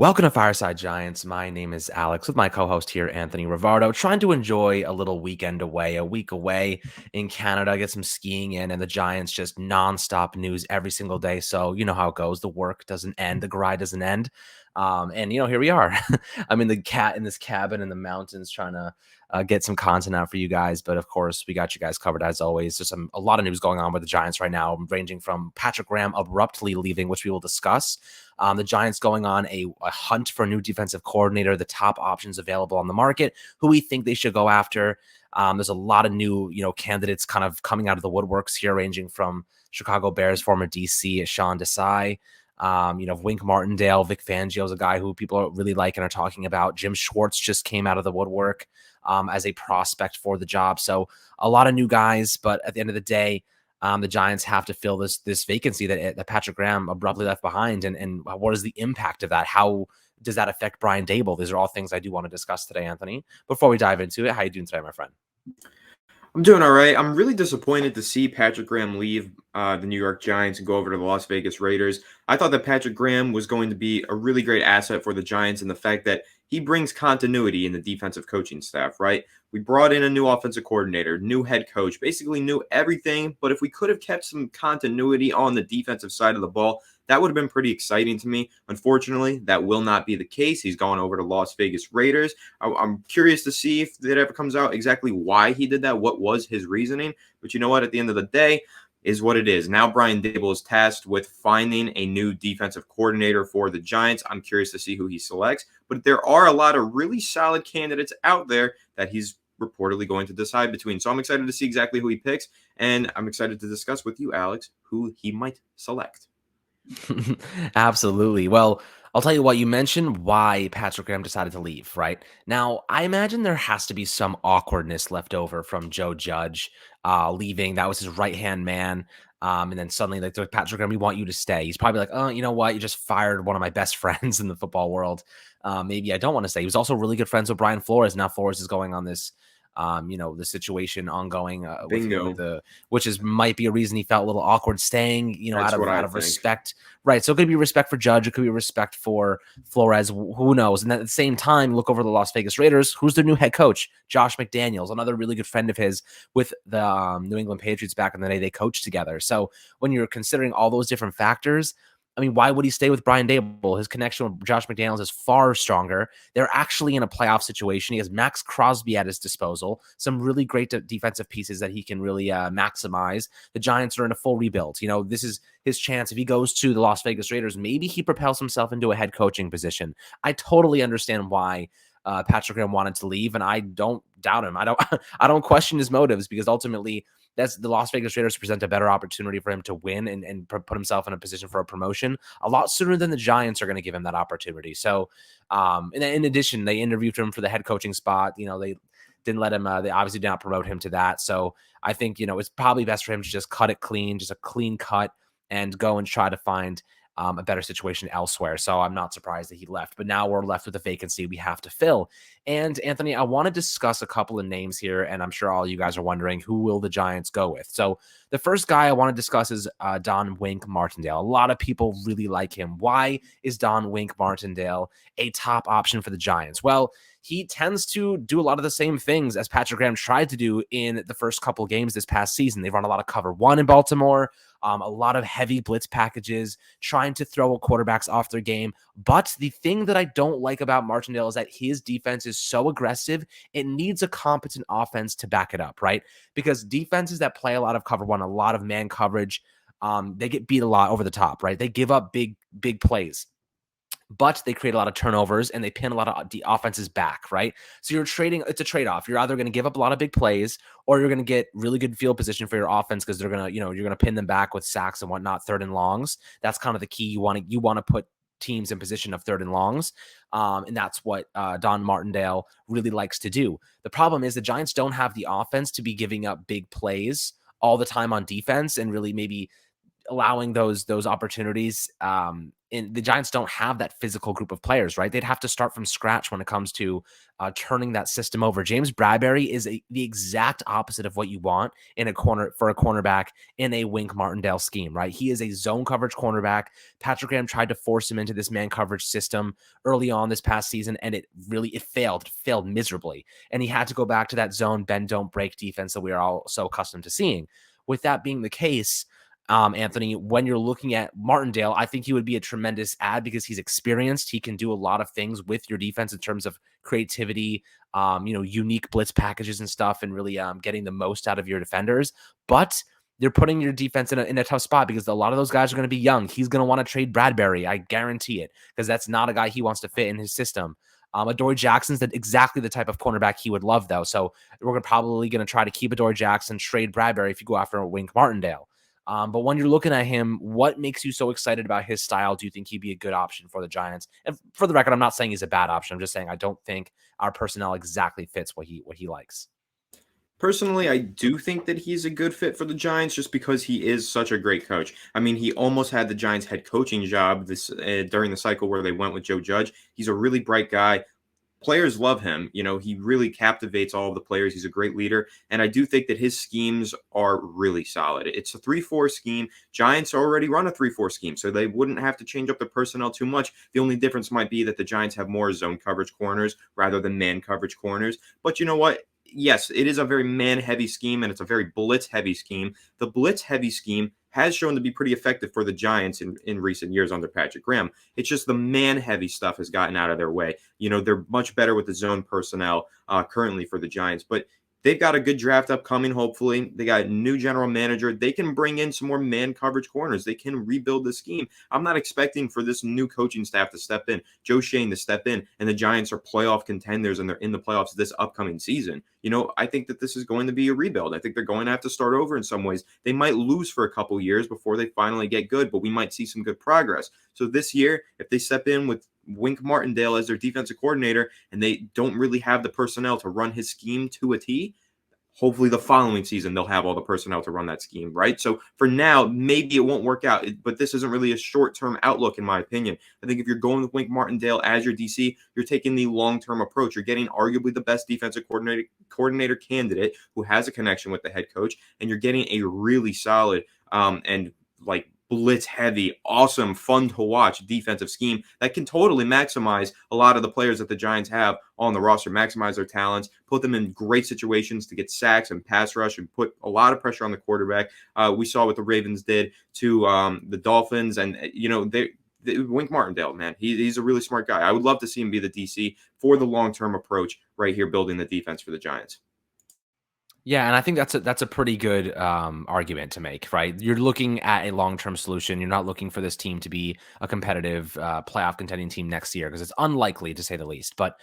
Welcome to Fireside Giants. My name is Alex with my co-host here, Anthony Rivardo, trying to enjoy a little weekend away, a week away in Canada, get some skiing in, and the Giants just nonstop news every single day. So you know how it goes. The work doesn't end, the grind doesn't end. And here we are. I'm in this cabin in the mountains trying to get some content out for you guys. But of course, we got you guys covered as always. There's a lot of news going on with the Giants right now, ranging from Patrick Graham abruptly leaving, which we will discuss. The Giants going on a hunt for a new defensive coordinator, the top options available on the market, who we think they should go after. There's a lot of new, candidates kind of coming out of the woodworks here, ranging from Chicago Bears former DC Sean Desai. Wink Martindale, Vic Fangio is a guy who people really like and are talking about. Jim Schwartz just came out of the woodwork as a prospect for the job. So a lot of new guys, but at the end of the day, the Giants have to fill this vacancy that Patrick Graham abruptly left behind. And what is the impact of that? How does that affect Brian Daboll? These are all things I do want to discuss today, Anthony. Before we dive into it, how you doing today, my friend? I'm doing all right. I'm really disappointed to see Patrick Graham leave the New York Giants and go over to the Las Vegas Raiders. I thought that Patrick Graham was going to be a really great asset for the Giants, and the fact that he brings continuity in the defensive coaching staff, right? We brought in a new offensive coordinator, new head coach, basically knew everything. But if we could have kept some continuity on the defensive side of the ball, that would have been pretty exciting to me. Unfortunately, that will not be the case. He's gone over to Las Vegas Raiders. I'm curious to see if it ever comes out exactly why he did that, what was his reasoning. But you know what? At the end of the day, is what it is. Now Brian Daboll is tasked with finding a new defensive coordinator for the Giants. I'm curious to see who he selects. But there are a lot of really solid candidates out there that he's reportedly going to decide between. So I'm excited to see exactly who he picks. And I'm excited to discuss with you, Alex, who he might select. Absolutely. Well, I'll tell you what, you mentioned why Patrick Graham decided to leave, right? Now, I imagine there has to be some awkwardness left over from Joe Judge leaving. That was his right-hand man. And then suddenly, like, Patrick Graham, we want you to stay. He's probably like, oh, you know what? You just fired one of my best friends in the football world. Maybe I don't want to stay. He was also really good friends with Brian Flores. Now Flores is going on this the situation ongoing with him, Bingo. which might be a reason he felt a little awkward staying, That's what I out of think. respect. Right. So it could be respect for Judge. It could be respect for Flores. Who knows? And at the same time, look over the Las Vegas Raiders. Who's their new head coach? Josh McDaniels, another really good friend of his with the New England Patriots back in the day. They coached together. So when you're considering all those different factors, I mean, why would he stay with Brian Daboll? His connection with Josh McDaniels is far stronger. They're actually in a playoff situation. He has Max Crosby at his disposal, some really great defensive pieces that he can really maximize. The Giants are in a full rebuild. This is his chance. If he goes to the Las Vegas Raiders, maybe he propels himself into a head coaching position. I totally understand why Patrick Graham wanted to leave, and I don't doubt him. I don't question his motives, because ultimately that's the Las Vegas Raiders present a better opportunity for him to win and put himself in a position for a promotion a lot sooner than the Giants are going to give him that opportunity. So, and in addition, they interviewed him for the head coaching spot. They didn't let him. They obviously did not promote him to that. So I think it's probably best for him to just cut it clean, just a clean cut, and go and try to find a better situation elsewhere. So I'm not surprised that he left. But now we're left with a vacancy we have to fill. And Anthony, I want to discuss a couple of names here, and I'm sure all you guys are wondering, who will the Giants go with? So the first guy I want to discuss is Don Wink Martindale. A lot of people really like him. Why is Don Wink Martindale a top option for the Giants? Well, he tends to do a lot of the same things as Patrick Graham tried to do in the first couple games this past season. They've run a lot of cover one in Baltimore, a lot of heavy blitz packages, trying to throw quarterbacks off their game. But the thing that I don't like about Martindale is that his defense is so aggressive, it needs a competent offense to back it up, right? Because defenses that play a lot of cover one, a lot of man coverage, they get beat a lot over the top, right? They give up big plays, but they create a lot of turnovers and they pin a lot of the offenses back, right? So it's a trade-off. You're either going to give up a lot of big plays, or you're going to get really good field position for your offense, because they're going to, you're going to pin them back with sacks and whatnot, third and longs. That's kind of the key. You want to put teams in position of third and longs. And that's what Don Martindale really likes to do. The problem is the Giants don't have the offense to be giving up big plays all the time on defense, and really maybe allowing those opportunities the Giants don't have that physical group of players, right? They'd have to start from scratch when it comes to turning that system over. James Bradberry is the exact opposite of what you want in a cornerback in a Wink Martindale scheme, right? He is a zone coverage cornerback. Patrick Graham tried to force him into this man coverage system early on this past season, and it failed miserably. And he had to go back to that zone bend, don't break defense that we are all so accustomed to seeing. With that being the case, Anthony, when you're looking at Martindale, I think he would be a tremendous add because he's experienced. He can do a lot of things with your defense in terms of creativity, unique blitz packages and stuff, and really getting the most out of your defenders. But you're putting your defense in a tough spot because a lot of those guys are going to be young. He's going to want to trade Bradberry. I guarantee it, because that's not a guy he wants to fit in his system. Adoree Jackson's exactly the type of cornerback he would love, though. So we're probably going to try to keep Adoree Jackson, trade Bradberry if you go after a Wink Martindale. But when you're looking at him, what makes you so excited about his style? Do you think he'd be a good option for the Giants? And for the record, I'm not saying he's a bad option. I'm just saying I don't think our personnel exactly fits what he likes. Personally, I do think that he's a good fit for the Giants just because he is such a great coach. I mean, he almost had the Giants head coaching job during the cycle where they went with Joe Judge. He's a really bright guy. Players love him. He really captivates all of the players. He's a great leader. And I do think that his schemes are really solid. It's a 3-4 scheme. Giants already run a 3-4 scheme, so they wouldn't have to change up the personnel too much. The only difference might be that the Giants have more zone coverage corners rather than man coverage corners. But you know what? Yes, it is a very man-heavy scheme, and it's a very blitz-heavy scheme. The blitz-heavy scheme has shown to be pretty effective for the Giants in recent years under Patrick Graham. It's just the man-heavy stuff has gotten out of their way. They're much better with the zone personnel currently for the Giants, but they've got a good draft upcoming, hopefully. They got a new general manager. They can bring in some more man coverage corners. They can rebuild the scheme. I'm not expecting for this new coaching staff to step in, Joe Schoen to step in, and the Giants are playoff contenders and they're in the playoffs this upcoming season. I think that this is going to be a rebuild. I think they're going to have to start over in some ways. They might lose for a couple years before they finally get good, but we might see some good progress. So this year, if they step in with Wink Martindale as their defensive coordinator and they don't really have the personnel to run his scheme to a T, hopefully the following season they'll have all the personnel to run that scheme, right? So for now, maybe it won't work out, but this isn't really a short-term outlook in my opinion. I think if you're going with Wink Martindale as your DC, you're taking the long-term approach. You're getting arguably the best defensive coordinator candidate who has a connection with the head coach, and you're getting a really solid and blitz heavy, awesome, fun to watch defensive scheme that can totally maximize a lot of the players that the Giants have on the roster, maximize their talents, put them in great situations to get sacks and pass rush and put a lot of pressure on the quarterback. We saw what the Ravens did to the Dolphins, and Wink Martindale, man, he's a really smart guy. I would love to see him be the DC for the long-term approach right here, building the defense for the Giants. Yeah, and I think that's a pretty good argument to make, right? You're looking at a long-term solution. You're not looking for this team to be a competitive playoff contending team next year because it's unlikely, to say the least. But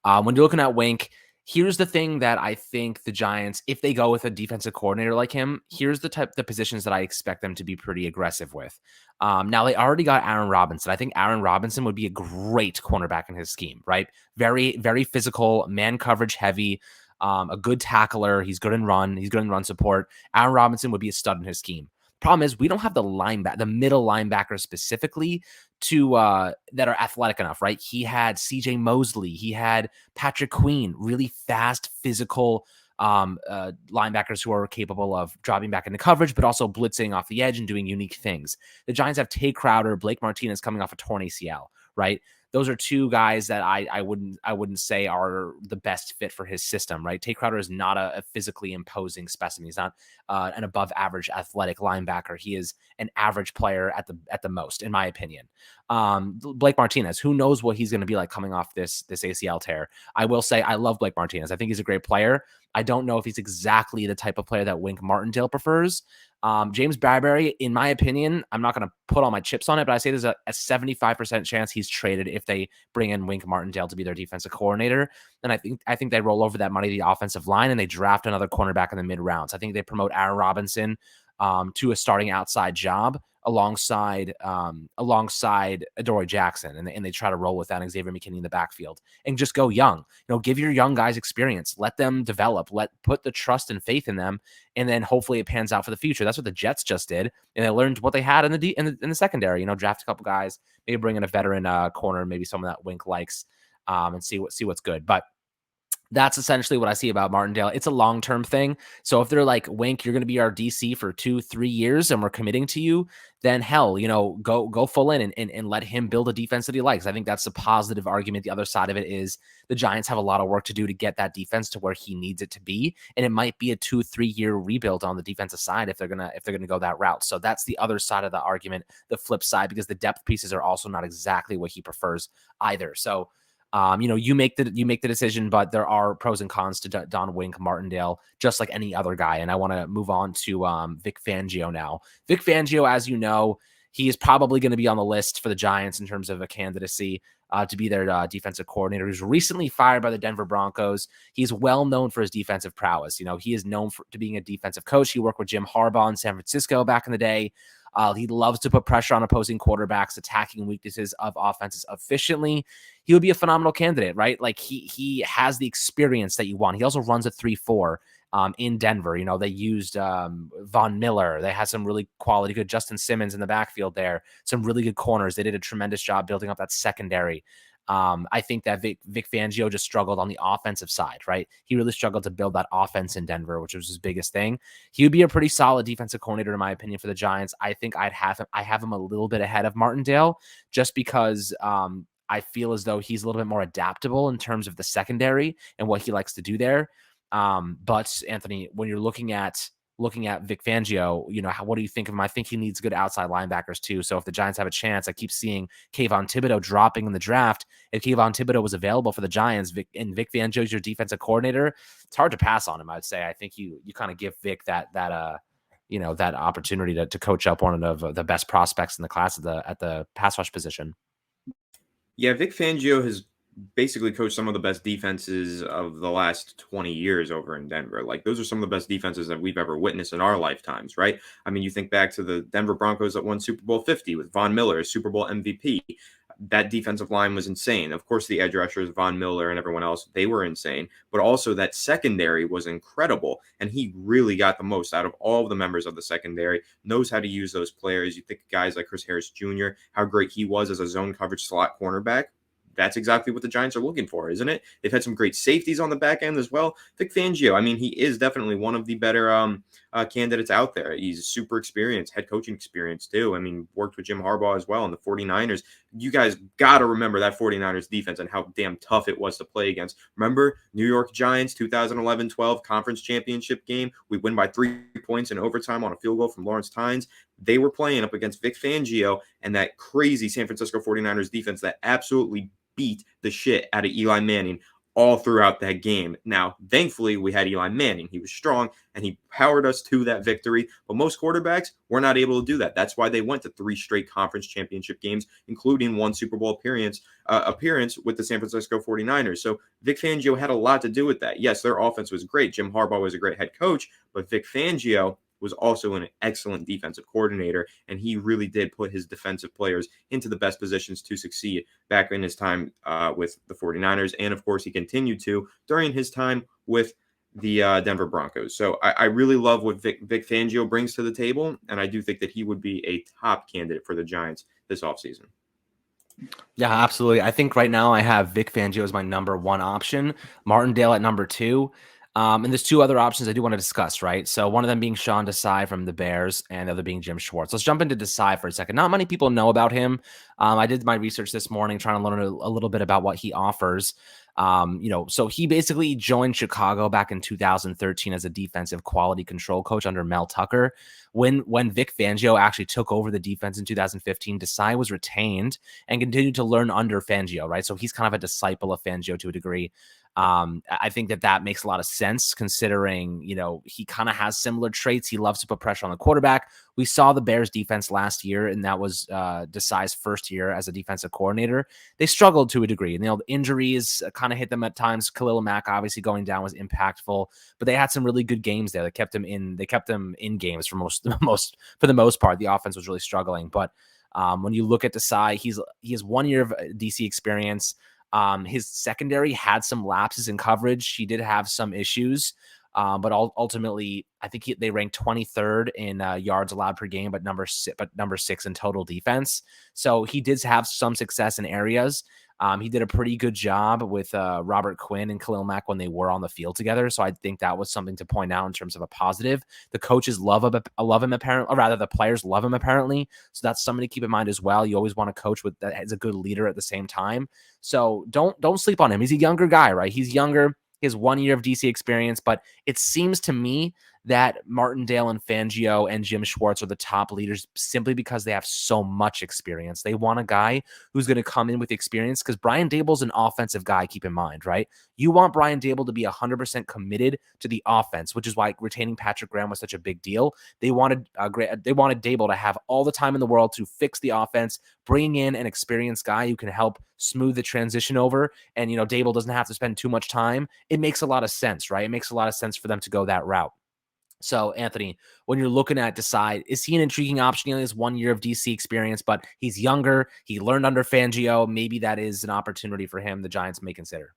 when you're looking at Wink, here's the thing that I think the Giants, if they go with a defensive coordinator like him, here's the positions that I expect them to be pretty aggressive with. Now, they already got Aaron Robinson. I think Aaron Robinson would be a great cornerback in his scheme, right? Very, very physical, man coverage heavy. A good tackler. He's good in run. He's good in run support. Aaron Robinson would be a stud in his scheme. Problem is, we don't have the middle linebackers specifically that are athletic enough, right? He had CJ Mosley. He had Patrick Queen, really fast, physical linebackers who are capable of dropping back into coverage, but also blitzing off the edge and doing unique things. The Giants have Tay Crowder, Blake Martinez coming off a torn ACL, right? Those are two guys that I wouldn't say are the best fit for his system, right? Tay Crowder is not a physically imposing specimen. He's not an above average athletic linebacker. He is an average player at the most, in my opinion. Blake Martinez, who knows what he's going to be like coming off this ACL tear. I will say I love Blake Martinez. I think he's a great player. I don't know if he's exactly the type of player that Wink Martindale prefers. James Bradberry, in my opinion, I'm not going to put all my chips on it, but I say there's a 75% chance he's traded if they bring in Wink Martindale to be their defensive coordinator. And I think they roll over that money to the offensive line and they draft another cornerback in the mid rounds. I think they promote Aaron Robinson to a starting outside job alongside Adoree Jackson, and they try to roll with that and Xavier McKinney in the backfield and just go young. Give your young guys experience, let them develop, put the trust and faith in them, and then hopefully it pans out for the future. That's what the Jets just did, and they learned what they had in the secondary. Draft a couple guys, maybe bring in a veteran corner, maybe someone that Wink likes, and see what's good. But that's essentially what I see about Martindale. It's a long-term thing. So if they're like, Wink, you're going to be our DC for 2-3 years and we're committing to you, then hell, go full in and let him build a defense that he likes. I think that's a positive argument. The other side of it is the Giants have a lot of work to do to get that defense to where he needs it to be. And it might be a 2-3 year rebuild on the defensive side if they're going to go that route. So that's the other side of the argument, the flip side, because the depth pieces are also not exactly what he prefers either. So you make the decision, but there are pros and cons to Don Wink Martindale, just like any other guy. And I want to move on to Vic Fangio now. Vic Fangio, as you know, he is probably going to be on the list for the Giants in terms of a candidacy to be their defensive coordinator. He was recently fired by the Denver Broncos. He's well known for his defensive prowess. He is known to being a defensive coach. He worked with Jim Harbaugh in San Francisco back in the day. He loves to put pressure on opposing quarterbacks, attacking weaknesses of offenses efficiently. He would be a phenomenal candidate, right? Like he has the experience that you want. He also runs a 3-4 in Denver. They used Von Miller. They had some really quality, good Justin Simmons in the backfield there. Some really good corners. They did a tremendous job building up that secondary. I think that Vic Fangio just struggled on the offensive side, right? He really struggled to build that offense in Denver, which was his biggest thing. He would be a pretty solid defensive coordinator, in my opinion, for the Giants. I think I have him a little bit ahead of Martindale just because I feel as though he's a little bit more adaptable in terms of the secondary and what he likes to do there. But Anthony, when you're looking at Vic Fangio, what do you think of him? I think he needs good outside linebackers too. So if the Giants have a chance, I keep seeing Kayvon Thibodeau dropping in the draft. If Kayvon Thibodeau was available for the Giants, Vic Fangio is your defensive coordinator, it's hard to pass on him, I'd say. I think you kind of give Vic that opportunity to coach up one of the best prospects in the class at the pass rush position. Yeah, Vic Fangio has basically coached some of the best defenses of the last 20 years over in Denver. Like, those are some of the best defenses that we've ever witnessed in our lifetimes, right? I mean, you think back to the Denver Broncos that won Super Bowl 50 with Von Miller, Super Bowl MVP. That defensive line was insane. Of course, the edge rushers, Von Miller and everyone else, they were insane. But also that secondary was incredible. And he really got the most out of all of the members of the secondary, knows how to use those players. You think guys like Chris Harris Jr., how great he was as a zone coverage slot cornerback. That's exactly what the Giants are looking for, isn't it? They've had some great safeties on the back end as well. Vic Fangio, I mean, he is definitely one of the better candidates out there. He's super experienced, head coaching experience too. I mean, worked with Jim Harbaugh as well in the 49ers. You guys got to remember that 49ers defense and how damn tough it was to play against. Remember New York Giants 2011-12 conference championship game? We win by 3 points in overtime on a field goal from Lawrence Tynes. They were playing up against Vic Fangio and that crazy San Francisco 49ers defense that absolutely beat the shit out of Eli Manning all throughout that game. Now, thankfully, we had Eli Manning. He was strong, and he powered us to that victory. But most quarterbacks were not able to do that. That's why they went to 3 straight conference championship games, including 1 Super Bowl appearance with the San Francisco 49ers. So Vic Fangio had a lot to do with that. Yes, their offense was great. Jim Harbaugh was a great head coach, but Vic Fangio was also an excellent defensive coordinator, and he really did put his defensive players into the best positions to succeed back in his time with the 49ers. And, of course, he continued to during his time with the Denver Broncos. So I really love what Vic Fangio brings to the table, and I do think that he would be a top candidate for the Giants this offseason. Yeah, absolutely. I think right now I have Vic Fangio as my number 1 option, Martindale at number 2. And there's 2 other options I do want to discuss, right? So one of them being Sean Desai from the Bears and the other being Jim Schwartz. Let's jump into Desai for a second. Not many people know about him. I did my research this morning trying to learn a little bit about what he offers. So he basically joined Chicago back in 2013 as a defensive quality control coach under Mel Tucker. When Vic Fangio actually took over the defense in 2015, Desai was retained and continued to learn under Fangio, right? So he's kind of a disciple of Fangio to a degree. I think that makes a lot of sense considering, he kind of has similar traits. He loves to put pressure on the quarterback. We saw the Bears defense last year, and that was Desai's first year as a defensive coordinator. They struggled to a degree. And, the injuries kind of hit them at times. Khalil Mack obviously going down was impactful, but they had some really good games there. They kept them in games for the most part. The offense was really struggling. But when you look at Desai, he has 1 year of DC experience. His secondary had some lapses in coverage. He did have some issues, but ultimately, I think they ranked 23rd in yards allowed per game, but number 6 in total defense. So he did have some success in areas. He did a pretty good job with Robert Quinn and Khalil Mack when they were on the field together. So I think that was something to point out in terms of a positive. The coaches love him apparently, or rather the players love him apparently. So that's something to keep in mind as well. You always want a coach that is a good leader at the same time. So don't sleep on him. He's a younger guy, right? He's younger. He has 1 year of DC experience, but it seems to me that Martindale and Fangio and Jim Schwartz are the top leaders simply because they have so much experience. They want a guy who's going to come in with experience because Brian Dable's an offensive guy, keep in mind, right? You want Brian Dable to be 100% committed to the offense, which is why retaining Patrick Graham was such a big deal. They wanted Dable to have all the time in the world to fix the offense, bringing in an experienced guy who can help smooth the transition over. And, Dable doesn't have to spend too much time. It makes a lot of sense, right? It makes a lot of sense for them to go that route. So, Anthony, when you're looking at Desai, is he an intriguing option? He only has 1 year of DC experience, but he's younger. He learned under Fangio. Maybe that is an opportunity for him the Giants may consider.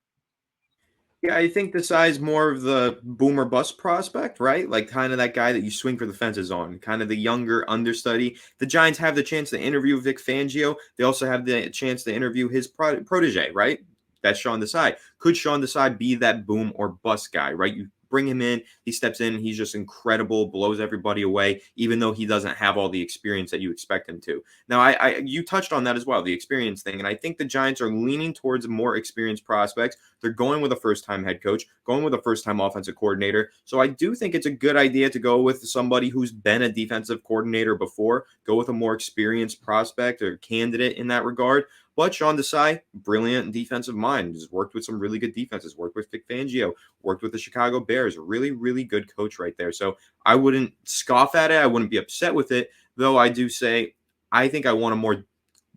Yeah, I think Desai is more of the boomer bust prospect, right? Like kind of that guy that you swing for the fences on, kind of the younger understudy. The Giants have the chance to interview Vic Fangio. They also have the chance to interview his protege, right? That's Sean Desai. Could Sean Desai be that boom or bust guy, right? You bring him in, he steps in, he's just incredible, blows everybody away, even though he doesn't have all the experience that you expect him to. Now, you touched on that as well, the experience thing, and I think the Giants are leaning towards more experienced prospects. They're going with a first-time head coach, going with a first-time offensive coordinator. So I do think it's a good idea to go with somebody who's been a defensive coordinator before, go with a more experienced prospect or candidate in that regard. But Sean Desai, brilliant defensive mind, has worked with some really good defenses, worked with Vic Fangio, worked with the Chicago Bears, really, really good coach right there. So I wouldn't scoff at it. I wouldn't be upset with it, though I do say I think I want a more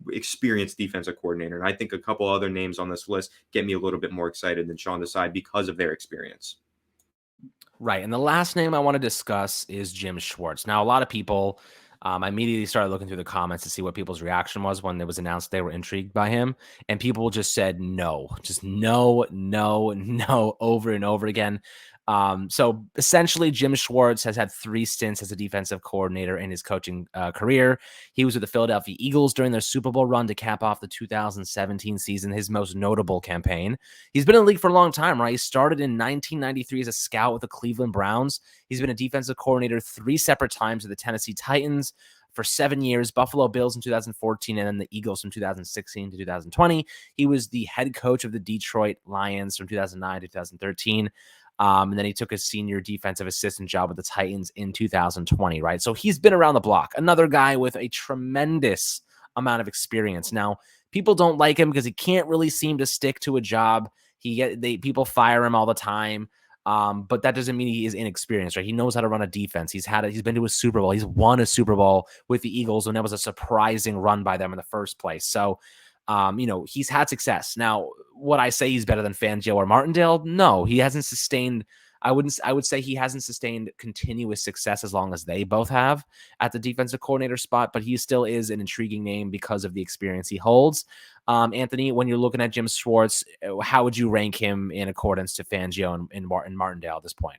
experienced defensive coordinator. And I think a couple other names on this list get me a little bit more excited than Sean Desai because of their experience. Right. And the last name I want to discuss is Jim Schwartz. Now, a lot of people, I immediately started looking through the comments to see what people's reaction was when it was announced they were intrigued by him. And people just said no, just no, no, no, over and over again. So essentially, Jim Schwartz has had 3 stints as a defensive coordinator in his coaching career. He was with the Philadelphia Eagles during their Super Bowl run to cap off the 2017 season, his most notable campaign. He's been in the league for a long time, right? He started in 1993 as a scout with the Cleveland Browns. He's been a defensive coordinator 3 separate times with the Tennessee Titans for 7 years, Buffalo Bills in 2014, and then the Eagles from 2016 to 2020. He was the head coach of the Detroit Lions from 2009 to 2013. And then he took a senior defensive assistant job with the Titans in 2020, right? So he's been around the block. Another guy with a tremendous amount of experience. Now, people don't like him because he can't really seem to stick to a job. People fire him all the time. But that doesn't mean he is inexperienced, right? He knows how to run a defense. He's been to a Super Bowl. He's won a Super Bowl with the Eagles, and that was a surprising run by them in the first place. So, he's had success. Now, would I say he's better than Fangio or Martindale? No, he hasn't sustained. I would say he hasn't sustained continuous success as long as they both have at the defensive coordinator spot, but he still is an intriguing name because of the experience he holds. Anthony, when you're looking at Jim Schwartz, how would you rank him in accordance to Fangio and Martindale at this point?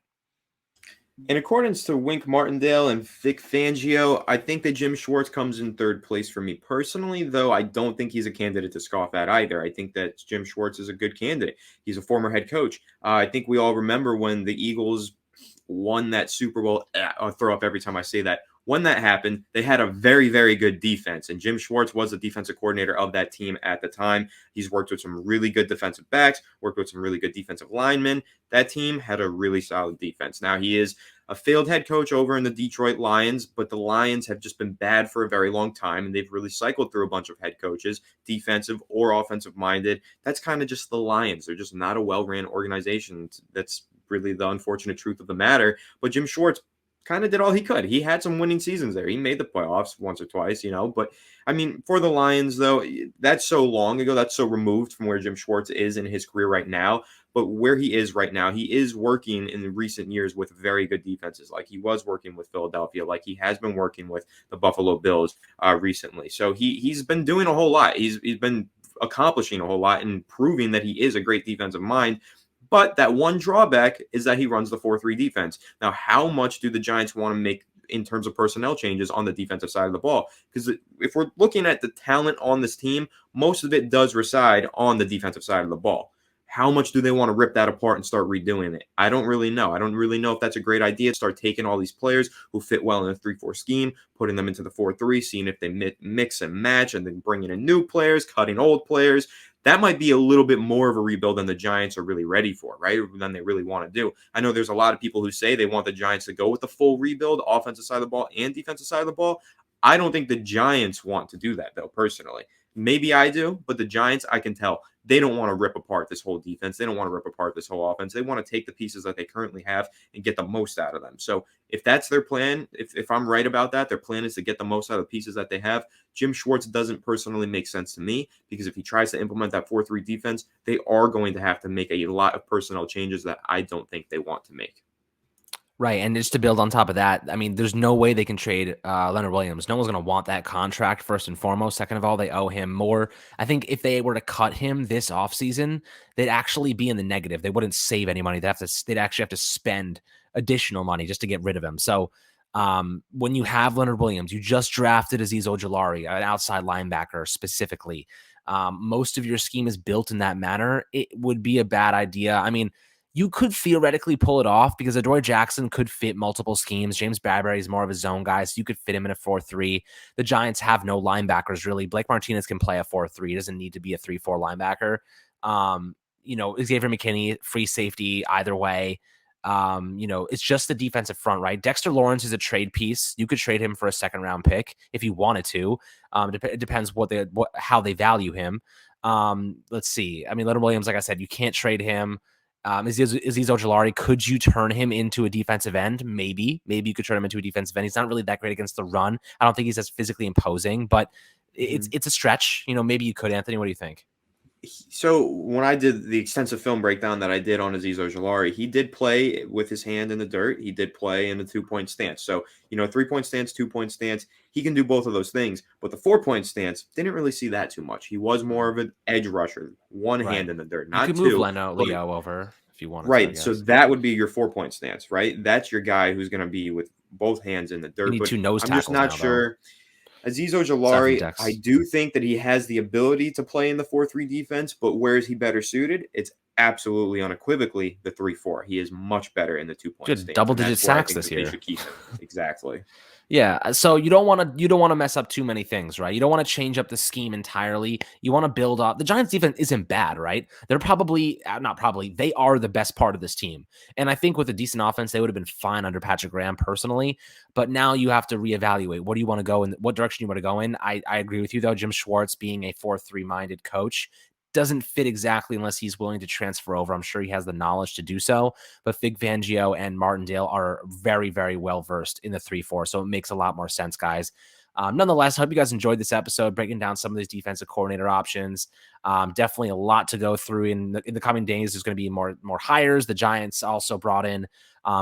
In accordance to Wink Martindale and Vic Fangio, I think that Jim Schwartz comes in 3rd place for me personally, though I don't think he's a candidate to scoff at either. I think that Jim Schwartz is a good candidate. He's a former head coach. I think we all remember when the Eagles won that Super Bowl. I'll throw up every time I say that. When that happened, they had a very, very good defense, and Jim Schwartz was the defensive coordinator of that team at the time. He's worked with some really good defensive backs, worked with some really good defensive linemen. That team had a really solid defense. Now, he is a failed head coach over in the Detroit Lions, but the Lions have just been bad for a very long time, and they've really cycled through a bunch of head coaches, defensive or offensive minded. That's kind of just the Lions. They're just not a well-ran organization. That's really the unfortunate truth of the matter. But Jim Schwartz kind of did all he could. He had some winning seasons there. He made the playoffs once or twice, but I mean, for the Lions, though, that's so long ago. That's so removed from where Jim Schwartz is in his career right now. But where he is right now, he is working in recent years with very good defenses. Like he was working with Philadelphia, like he has been working with the Buffalo Bills recently. So he's been doing a whole lot. He's been accomplishing a whole lot and proving that he is a great defensive mind. But that one drawback is that he runs the 4-3 defense. Now, how much do the Giants want to make in terms of personnel changes on the defensive side of the ball? Because if we're looking at the talent on this team, most of it does reside on the defensive side of the ball. How much do they want to rip that apart and start redoing it? I don't really know. I don't really know if that's a great idea to start taking all these players who fit well in a 3-4 scheme, putting them into the 4-3, seeing if they mix and match, and then bringing in new players, cutting old players. That might be a little bit more of a rebuild than the Giants are really ready for, right? Than they really want to do. I know there's a lot of people who say they want the Giants to go with the full rebuild, offensive side of the ball and defensive side of the ball. I don't think the Giants want to do that, though, personally. Maybe I do, but the Giants, I can tell, they don't want to rip apart this whole defense. They don't want to rip apart this whole offense. They want to take the pieces that they currently have and get the most out of them. So if that's their plan, if I'm right about that, their plan is to get the most out of the pieces that they have. Jim Schwartz doesn't personally make sense to me because if he tries to implement that 4-3 defense, they are going to have to make a lot of personnel changes that I don't think they want to make. Right, and just to build on top of that, I mean, there's no way they can trade Leonard Williams. No one's going to want that contract, first and foremost. Second of all, they owe him more. I think if they were to cut him this offseason, they'd actually be in the negative. They wouldn't save any money. They'd actually have to spend additional money just to get rid of him. So when you have Leonard Williams, you just drafted Azeez Ojulari, an outside linebacker specifically. Most of your scheme is built in that manner. It would be a bad idea. I mean, you could theoretically pull it off because Adoree Jackson could fit multiple schemes. James Bradbury is more of a zone guy, so you could fit him in a 4-3. The Giants have no linebackers, really. Blake Martinez can play a 4-3. He doesn't need to be a 3-4 linebacker. Xavier McKinney, free safety, either way. It's just the defensive front, right? Dexter Lawrence is a trade piece. You could trade him for a second-round pick if you wanted to. It depends how they value him. Let's see. I mean, Leonard Williams, like I said, you can't trade him. Azeez Ojulari, could you turn him into a defensive end? Maybe you could turn him into a defensive end. He's not really that great against the run. I don't think he's as physically imposing, but it's a stretch. Maybe you could. Anthony, what do you think? So when I did the extensive film breakdown that I did on Azeez Ojulari, he did play with his hand in the dirt. He did play in a 2-point stance. So, 3-point stance, 2-point stance, he can do both of those things. But the 4-point stance, didn't really see that too much. He was more of an edge rusher, one hand in the dirt, not you could two. move Leo over if you wanted Right. to, So that would be your 4-point stance, right? That's your guy who's going to be with both hands in the dirt. You need but two nose I'm just not sure. Though. Azeez Ojulari, I do think that he has the ability to play in the 4-3 defense, but where is he better suited? It's absolutely unequivocally the 3-4. He is much better in the 2-point stance. Double-digit sacks this year. They should keep him. Exactly. Yeah, so you don't want to mess up too many things, right? You don't want to change up the scheme entirely. You want to build up. The Giants defense isn't bad, right? They're they are the best part of this team. And I think with a decent offense, they would have been fine under Patrick Graham personally. But now you have to reevaluate. What do you want to go in? What direction you want to go in? I agree with you, though. Jim Schwartz being a 4-3 minded coach doesn't fit exactly unless he's willing to transfer over. I'm sure he has the knowledge to do so, but Vic Fangio and Martindale are very, very well versed in the 3-4, so it makes a lot more sense, guys. Nonetheless, I hope you guys enjoyed this episode, breaking down some of these defensive coordinator options. Definitely a lot to go through in the coming days. There's going to be more hires. The Giants also brought in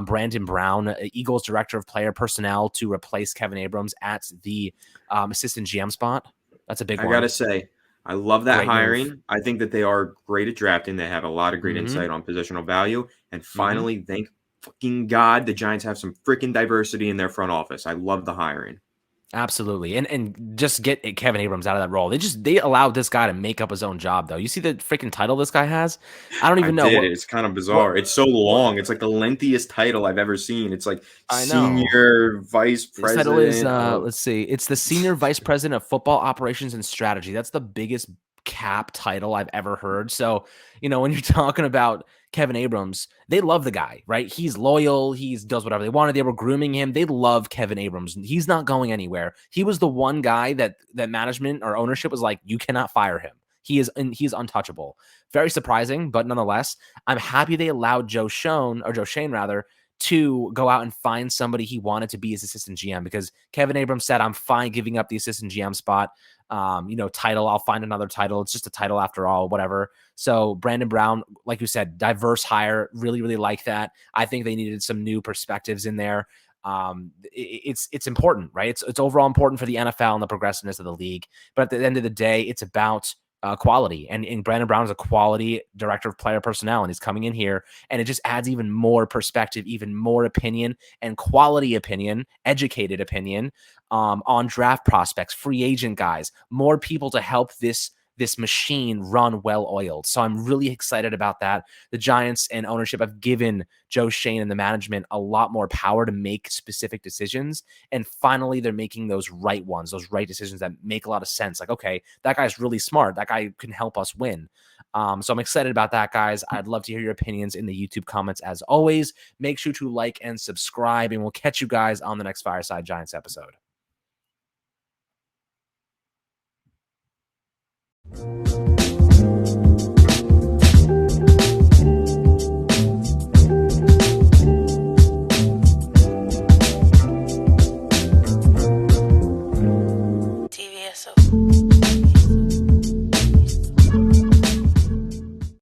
Brandon Brown, Eagles director of player personnel, to replace Kevin Abrams at the assistant GM spot. That's a big one. I got to say, I love that hiring. Move. I think that they are great at drafting. They have a lot of great insight on positional value. And finally, thank fucking God, the Giants have some freaking diversity in their front office. I love the hiring. Absolutely. And just get Kevin Abrams out of that role. They allowed this guy to make up his own job, though. You see the freaking title this guy has? I don't even know. It's kind of bizarre. It's so long. It's like the lengthiest title I've ever seen. It's like senior vice president. This title is, let's see. It's the senior vice president of football operations and strategy. That's the biggest cap title I've ever heard. So, when you're talking about Kevin Abrams, they love the guy, right? He's loyal. He does whatever they wanted. They were grooming him. They love Kevin Abrams. He's not going anywhere. He was the one guy that management or ownership was like, you cannot fire him. He's untouchable. Very surprising, but nonetheless, I'm happy they allowed Joe Schoen to go out and find somebody he wanted to be his assistant GM, because Kevin Abrams said, I'm fine giving up the assistant GM spot. Title, I'll find another title. It's just a title after all, whatever. So Brandon Brown, like you said, diverse hire, really, really like that. I think they needed some new perspectives in there. It's important, right? It's overall important for the NFL and the progressiveness of the league. But at the end of the day, it's about quality. And Brandon Brown is a quality director of player personnel, and he's coming in here, and it just adds even more perspective, even more opinion and quality opinion, educated opinion on draft prospects, free agent guys, more people to help this machine run well oiled. So I'm really excited about that. The Giants and ownership have given Joe Schoen and the management a lot more power to make specific decisions. And finally, they're making those right ones, those right decisions that make a lot of sense. Like, okay, that guy's really smart. That guy can help us win. So I'm excited about that, guys. I'd love to hear your opinions in the YouTube comments. As always, make sure to like and subscribe, and we'll catch you guys on the next Fireside Giants episode.